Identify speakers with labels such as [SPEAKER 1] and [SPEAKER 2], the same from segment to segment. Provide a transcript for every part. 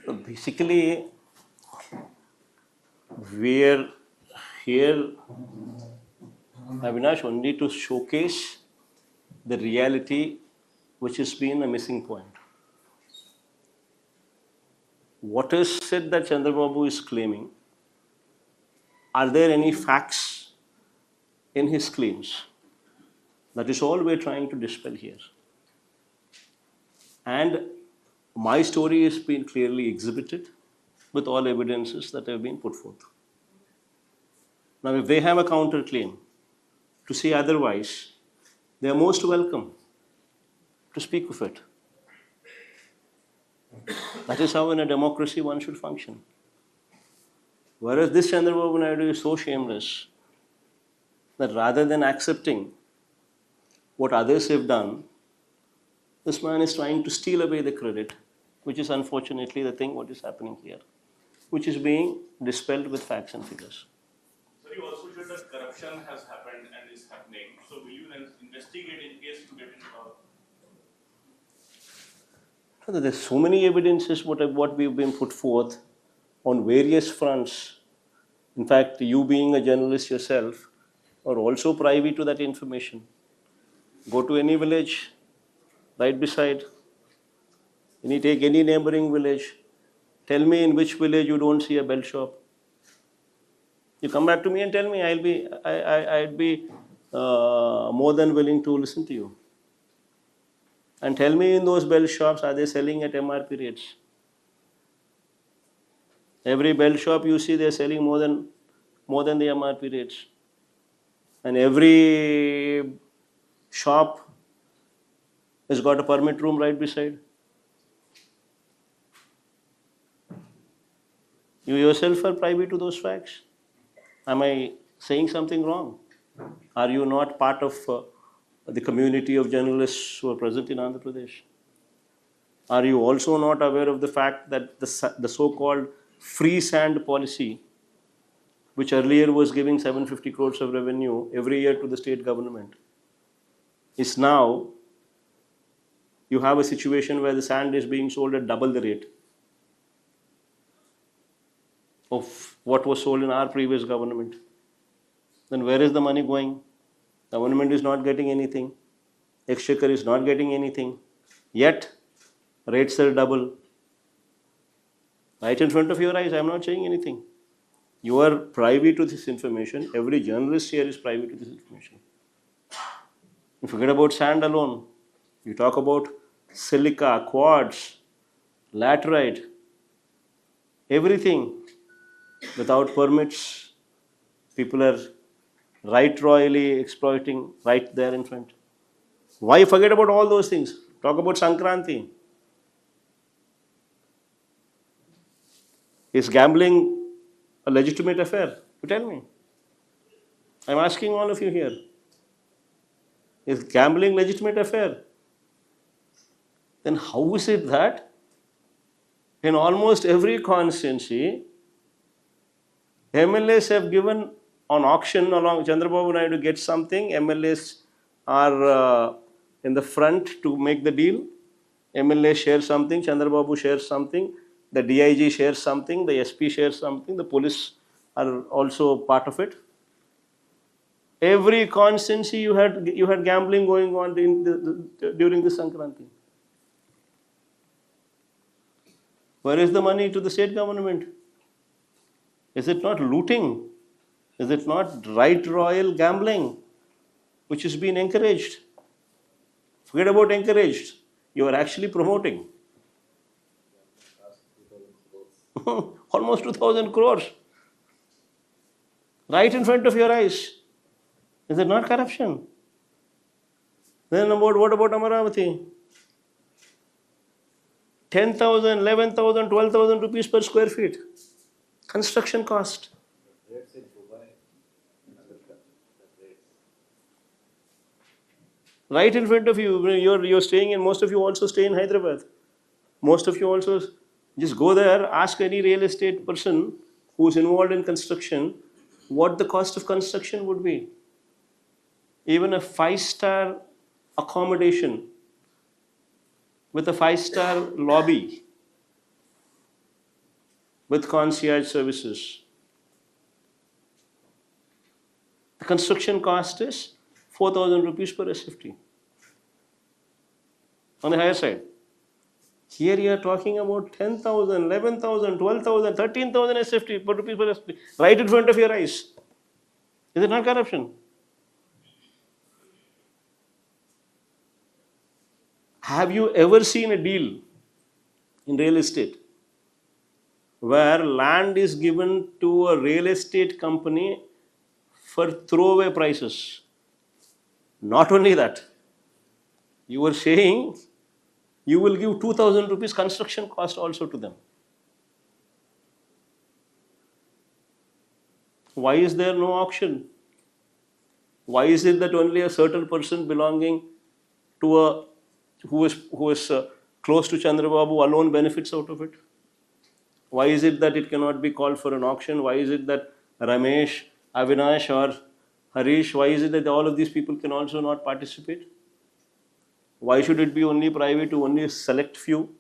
[SPEAKER 1] Basically, we're here, Avinash, only to showcase the reality which has been a missing point. What is it that Chandrababu is claiming? Are there any facts in his claims? That is all we're trying to dispel here. And my story has been clearly exhibited with all evidences that have been put forth. Now, if they have a counter claim to say otherwise, they are most welcome to speak of it. That is how in a democracy one should function. Whereas this Chandrababu Naidu is so shameless that rather than accepting what others have done, this man is trying to steal away the credit, which is unfortunately the thing what is happening here, which is being dispelled with facts and figures.
[SPEAKER 2] Sir, you also said that corruption has happened and is happening. So will you then investigate in case to get into
[SPEAKER 1] There's so many evidences what we've been put forth on various fronts. In fact, you being a journalist yourself are also privy to that information. Go to any village, right beside, take any neighboring village, tell me in which village you don't see a bell shop. You come back to me and tell me, I'd be more than willing to listen to you. And tell me in those bell shops, are they selling at MRP rates? Every bell shop you see, they're selling more than the MRP rates. And every shop has got a permit room right beside. You yourself are privy to those facts. Am I saying something wrong? Are you not part of the community of journalists who are present in Andhra Pradesh? Are you also not aware of the fact that the so-called free sand policy, which earlier was giving 750 crores of revenue every year to the state government, is now you have a situation where the sand is being sold at double the rate of what was sold in our previous government? Then where is the money going? The government is not getting anything. Exchequer is not getting anything. Yet, rates are double. Right in front of your eyes, I am not saying anything. You are privy to this information. Every journalist here is privy to this information. You forget about sand alone. You talk about silica, quartz, laterite, everything without permits. People are right royally exploiting right there in front. Why forget about all those things? Talk about Sankranti. Is gambling a legitimate affair? You tell me. I'm asking all of you here. Is gambling legitimate affair? Then how is it that in almost every constituency, MLAs have given on auction along Chandrababu Naidu gets something, MLAs are in the front to make the deal. MLA shares something, Chandrababu shares something, the DIG shares something, the SP shares something, the police are also part of it. Every constituency you had gambling going on during the Sankranti. Where is the money to the state government? Is it not looting? Is it not right royal gambling which is being encouraged? Forget about encouraged. You are actually promoting. Almost 2,000 crores. Right in front of your eyes. Is it not corruption? Then what about Amaravati? 10,000, 11,000, 12,000 rupees per square feet. Construction cost. Right in front of you. You're staying in, most of you also stay in Hyderabad. Most of you also just go there, ask any real estate person who's involved in construction what the cost of construction would be. Even a 5-star accommodation with a 5-star lobby with concierge services. The construction cost is 4,000 rupees per SFT on the higher side. Here you are talking about 10,000, 11,000, 12,000, 13,000 SFT per rupees per SFT right in front of your eyes. Is it not corruption? Have you ever seen a deal in real estate where land is given to a real estate company for throwaway prices? Not only that, you were saying you will give 2,000 rupees construction cost also to them. Why is there no auction? Why is it that only a certain person belonging to a who is close to Chandrababu alone benefits out of it? Why is it that it cannot be called for an auction? Why is it that Ramesh, Avinash, or Harish, why is it that all of these people can also not participate? Why should it be only private to only a select few,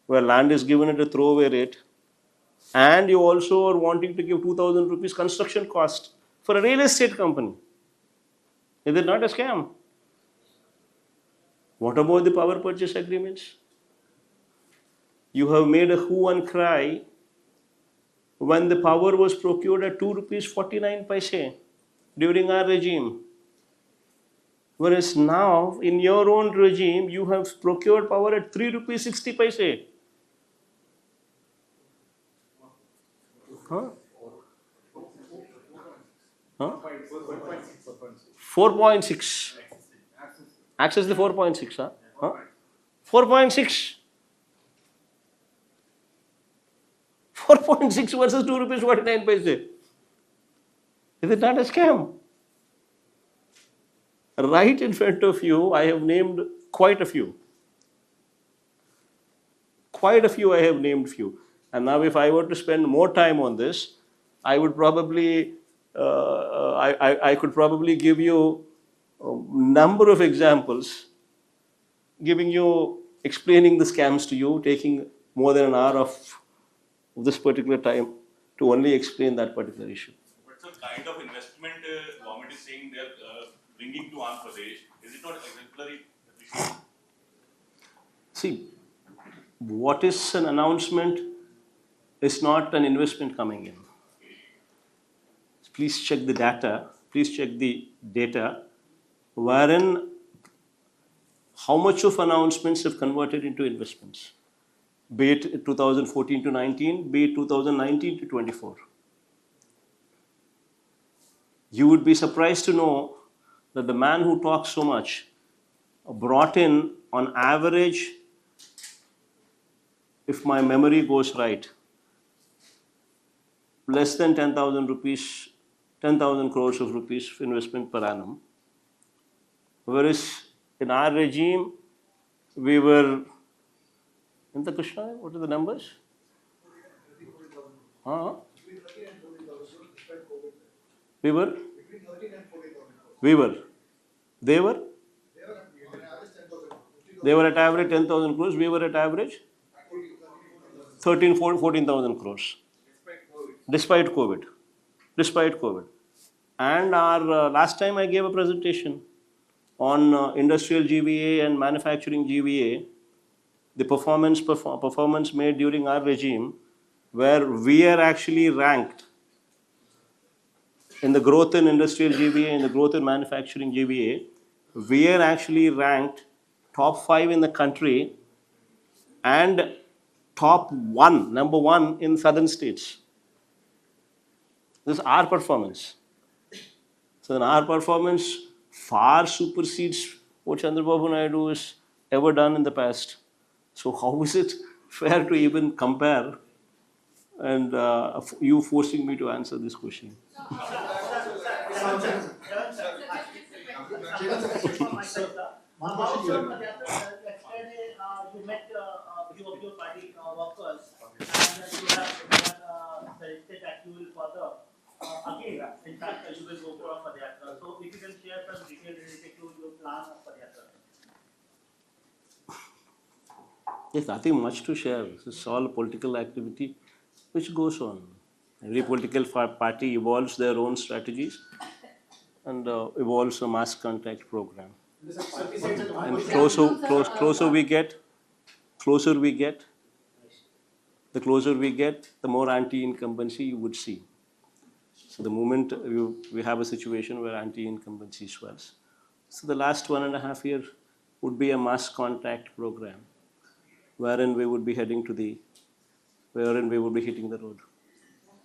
[SPEAKER 1] where land is given at a throwaway rate, and you also are wanting to give 2,000 rupees construction cost for a real estate company? Is it not a scam? What about the power purchase agreements? You have made a hue and cry when the power was procured at 2 rupees 49 paise during our regime. Whereas now, in your own regime, you have procured power at 3 rupees 60 paise. Huh? Huh? 4.6. Access the 4.6, huh? 4.6. 4.6 versus 2 rupees 49 paise. Is it not a scam? Right in front of you, I have named quite a few. Quite a few I have named few. And now if I were to spend more time on this, I would probably, I could probably give you a number of examples, explaining the scams to you, taking more than an hour of this particular time to only explain that particular issue.
[SPEAKER 2] What's the kind of investment government is saying they're bringing to Andhra Pradesh? Is it not exemplary?
[SPEAKER 1] See, what is an announcement is not an investment coming in. Please check the data. Please check the data wherein how much of announcements have converted into investments, be it 2014 to 19, be it 2019 to 24. You would be surprised to know that the man who talks so much brought in, on average, if my memory goes right, less than 10,000 rupees, 10,000 crores of rupees investment per annum. Whereas in our regime, we were, in the Krishna, what are the numbers? Huh? We were? We were. They were? They were at average 10,000 crores. We were at average 14,000 crores. Despite COVID. Despite COVID. And our last time I gave a presentation on industrial GVA and manufacturing GVA, the performance made during our regime, where we are actually ranked in the growth in industrial GVA, in the growth in manufacturing GVA, we are actually ranked top 5 in the country and number one in southern states. This is our performance. So then our performance far supersedes what Chandrababu Naidu has ever done in the past. So how is it fair to even compare, and you forcing me to answer this question?
[SPEAKER 3] You met few of your party workers and you have suggested that you will further again, in fact, you will go for a Padayatra. So if you can share some detail related to your plan of Padayatra.
[SPEAKER 1] There's nothing much to share. This is all political activity which goes on. Every political party evolves their own strategies and evolves a mass contact program. And closer we get, the closer we get, the more anti-incumbency you would see. So the moment we have a situation where anti-incumbency swells, so the last 1.5 years would be a mass contact program, wherein we would be hitting the road.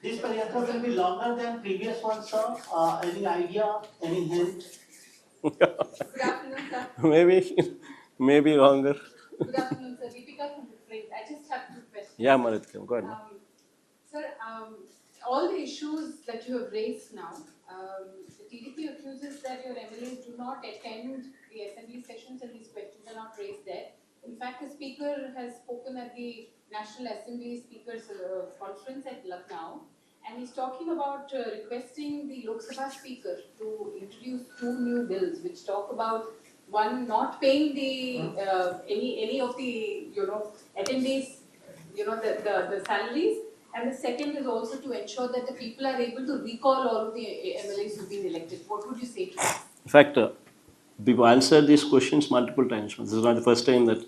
[SPEAKER 3] This Padayatra will be longer than previous ones, sir. Any idea, any hint?
[SPEAKER 4] Good afternoon, sir.
[SPEAKER 1] maybe longer.
[SPEAKER 4] Good afternoon, sir. Deepika from the Print. I just have two questions.
[SPEAKER 1] Yeah, Maritkam, go ahead.
[SPEAKER 4] Sir, all the issues that you have raised now, the TDP accuses that your MLAs do not attend the assembly sessions and these questions are not raised there. In fact, the speaker has spoken at the National Assembly Speakers Conference at Lucknow, and he's talking about requesting the Lok Sabha Speaker to introduce 2 new bills which talk about one not paying the any of the attendees the salaries, and the second is also to ensure that the people are able to recall all of the MLAs who've been elected. What would you say to this?
[SPEAKER 1] In fact, we've answered these questions multiple times. This is not the first time that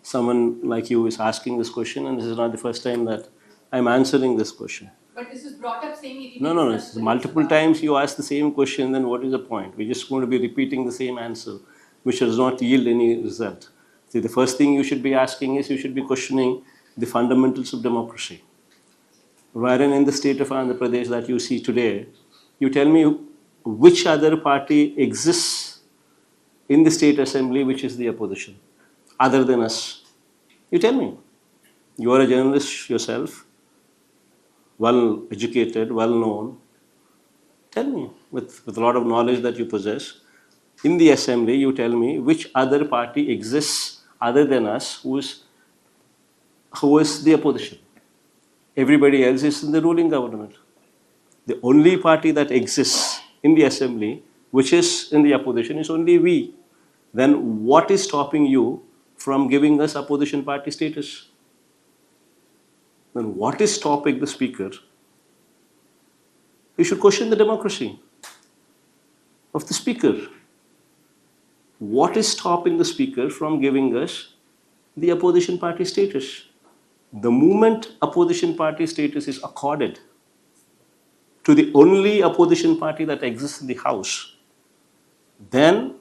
[SPEAKER 1] someone like you is asking this question, and this is not the first time that I'm answering this question.
[SPEAKER 4] But this was brought up saying it.
[SPEAKER 1] No. It's multiple times you ask the same question, then what is the point? We're just going to be repeating the same answer, which does not yield any result. See, the first thing you should be asking is you should be questioning the fundamentals of democracy. Wherein in the state of Andhra Pradesh that you see today, you tell me which other party exists in the state assembly which is the opposition, other than us. You tell me. You are a journalist yourself, well educated, well known. Tell me, with a lot of knowledge that you possess, in the assembly you tell me which other party exists other than us who is the opposition. Everybody else is in the ruling government. The only party that exists in the assembly which is in the opposition is only we. Then what is stopping you from giving us opposition party status? Then what is stopping the speaker? You should question the democracy of the speaker. What is stopping the speaker from giving us the opposition party status? The moment opposition party status is accorded to the only opposition party that exists in the House, then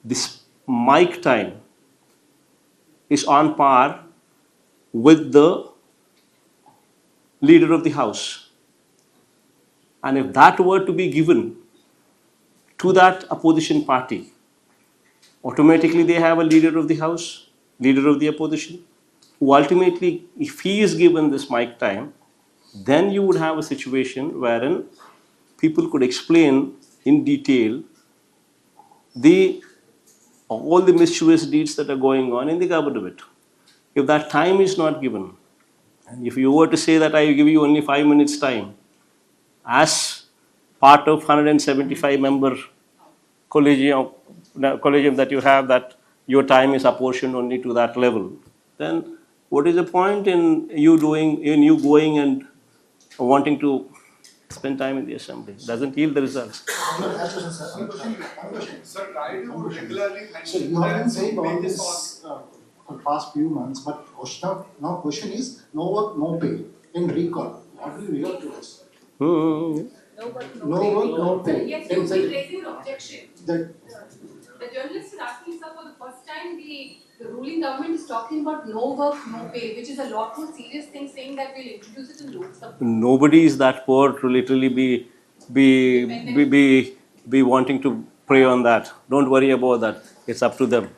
[SPEAKER 1] this mic time is on par with the leader of the House. And if that were to be given to that opposition party, automatically they have a leader of the House, leader of the opposition, who ultimately, if he is given this mic time, then you would have a situation wherein people could explain in detail all the mischievous deeds that are going on in the government. If that time is not given, and if you were to say that I give you only 5 minutes time, as part of 175 member collegium that you have, that your time is apportioned only to that level, then what is the point in you going and wanting to spend time in the assembly? It doesn't yield the results.
[SPEAKER 5] Sir, why do you regularly
[SPEAKER 6] So
[SPEAKER 5] mention
[SPEAKER 6] you have been
[SPEAKER 5] that
[SPEAKER 6] saying
[SPEAKER 5] you
[SPEAKER 6] all
[SPEAKER 5] make
[SPEAKER 6] this for the past few months, but question is no work, no pay in recall. What do you hear to us?
[SPEAKER 1] Hmm.
[SPEAKER 4] No work,
[SPEAKER 6] No work, no pay.
[SPEAKER 4] Yes, you've been raising an objection.
[SPEAKER 6] That
[SPEAKER 4] The journalist is asking, sir, for the first time the ruling government is talking about no work, no pay, which is a lot more serious thing, saying that we'll introduce it in Lok Sabha.
[SPEAKER 1] Nobody is that poor to literally be wanting to prey on that. Don't worry about that. It's up to them.